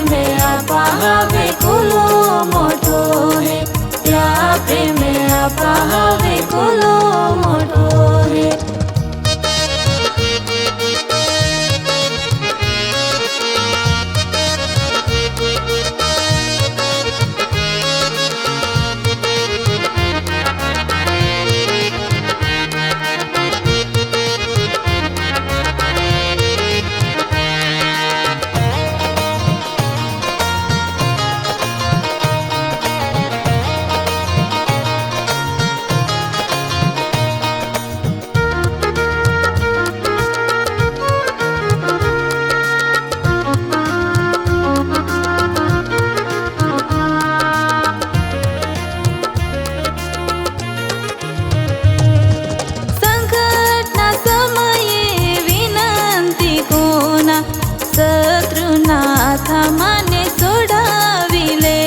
प्रेमे आपा हवे कुलो मोठो है, त्या प्रेमे आपा हवे कुलो मोठो है। शत्रुनाथमाने सोडाविले,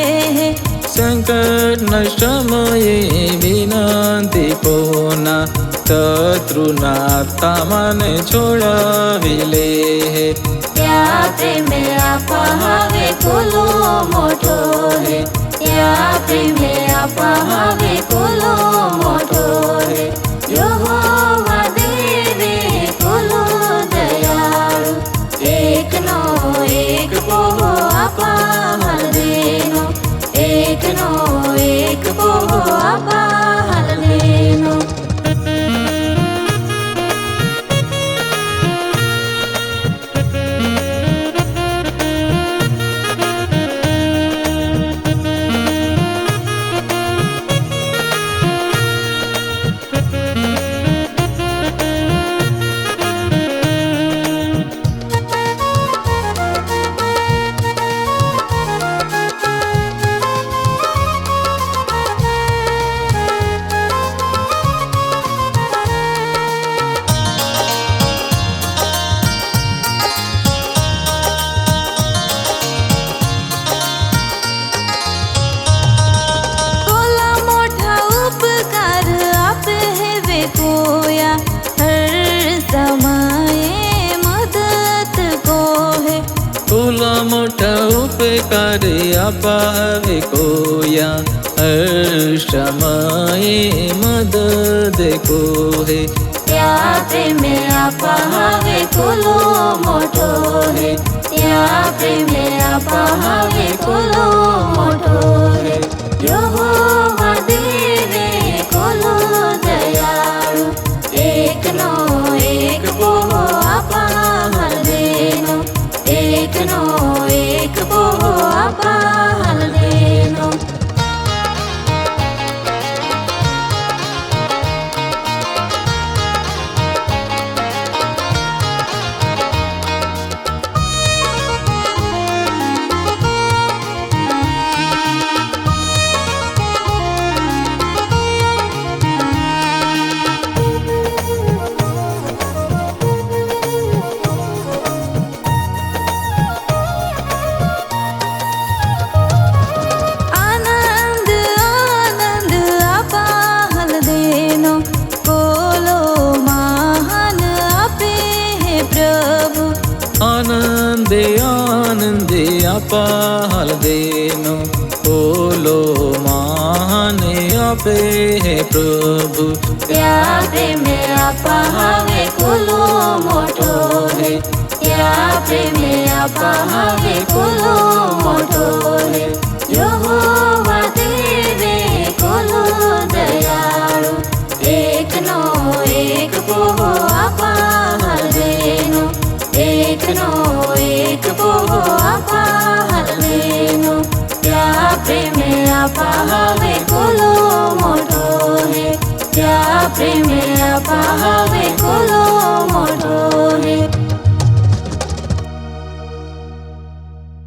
संकट न समये विनंती कोना, शत्रुनाथमाने छोडाविले। त्या प्रेमे आपा हवे कुलो मोठो है, त्या प्रेमे आपा हवे कुलो मोठो है। यहोवा देवे कुलो दयाळु, एक नो एक पोहो आपा हलदेनो, एक नो एक पोहो आपा हलदेनो। कोया हर समय मदद को है, तुला मोठा उपकार आपा हवे कोया, हर समय मदद को है। त्या प्रेमे आपा हवे कुलो मोठो है, त्या प्रेमे आपा हवे कुलो मोठो है। यहोवा देवे कुलो दयाळु, एक नो एक पोहो आपा हलदेनो, एक नो एक पोहो आपा हलदेनो। आनंदे आनंदे आपा हलदेनो, बोलो माने आपे है प्रभु। त्या प्रेमे आपा हवे कुलो मोठो है, त्या प्रेमे आपा हवे कुलो मोठो है। यहोवा देवे कुलो दयाळु, एक नो एक पोहो आपा हलदेनो, एक नो एक पोहो आपा हलदेनो। त्या प्रेमे आपा हवे कुलो मोठो है, त्या प्रेमे आपा हवे कुलो मोठो